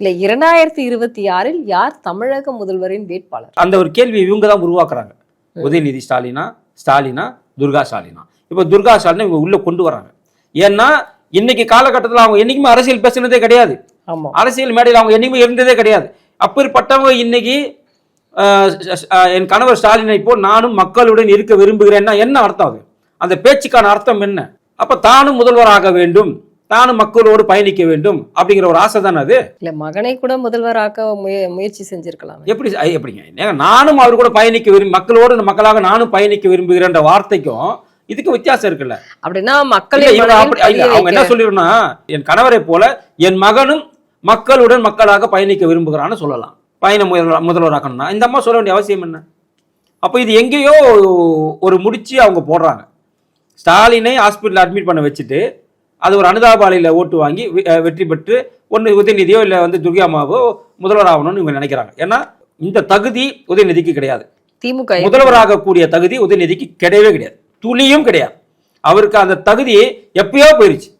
இல்ல 2026 யார் தமிழக முதல்வரின் வேட்பாளர்? அந்த ஒரு கேள்வி இவங்க தான் உருவாக்குறாங்க. உதயநிதி ஸ்டாலினா துர்கா ஸ்டாலினா. இப்போ துர்கா ஸ்டாலினை இவங்க உள்ள கொண்டு வராங்க. ஏன்னா இன்னைக்கு காலகட்டத்தில் அவங்க என்னைக்குமே அரசியல் பேசுனதே கிடையாது. ஆமா, அரசியல் மேடையில் அவங்க என்னைக்குமே இருந்ததே கிடையாது. அப்படிப்பட்டவங்க இன்னைக்கு என் கணவர் ஸ்டாலினை இப்போ நானும் மக்களுடன் இருக்க விரும்புகிறேன்னா என்ன அர்த்தம்? அது அந்த பேச்சுக்கான அர்த்தம் என்ன? அப்ப தானும் முதல்வராக வேண்டும், தானும் மக்களோடு பயணிக்க வேண்டும் அப்படிங்கிற ஒரு ஆசை தானே அது. இல்ல மகனை கூட முதல்வராக்க முயற்சி செஞ்சிருக்கலாம். எப்படிங்க? நானும் அவர் கூட பயணிக்க மக்களோடு மக்களாக நானும் பயணிக்க விரும்புகிறேன்ற வார்த்தைக்கும் இதுக்கு வித்தியாசம் இருக்குல்ல. அப்படின்னா மக்களை அவங்க என்ன சொல்லிடும்னா, என் கணவரை போல என் மகனும் மக்களுடன் மக்களாக பயணிக்க விரும்புகிறான்னு சொல்லலாம். பயண முதல்வராக்கணும்னா இந்த அம்மா சொல்ல வேண்டிய அவசியம் என்ன? அப்போ இது எங்கேயோ ஒரு முடிச்சு அவங்க போடுறாங்க. ஸ்டாலினை ஹாஸ்பிட்டல் அட்மிட் பண்ண வச்சுட்டு அது ஒரு அனுதாபாலையில் ஓட்டு வாங்கி வெற்றி பெற்று ஒன்று உதயநிதியோ இல்லை துர்காமாவோ முதல்வர் ஆகணும்னு இவங்க நினைக்கிறாங்க. ஏன்னா இந்த தகுதி உதயநிதிக்கு கிடையாது. திமுக முதல்வராக கூடிய தகுதி உதயநிதிக்கு கிடையவே கிடையாது, துளியும் கிடையாது. அவருக்கு அந்த தகுதி எப்பயோ போயிருச்சு.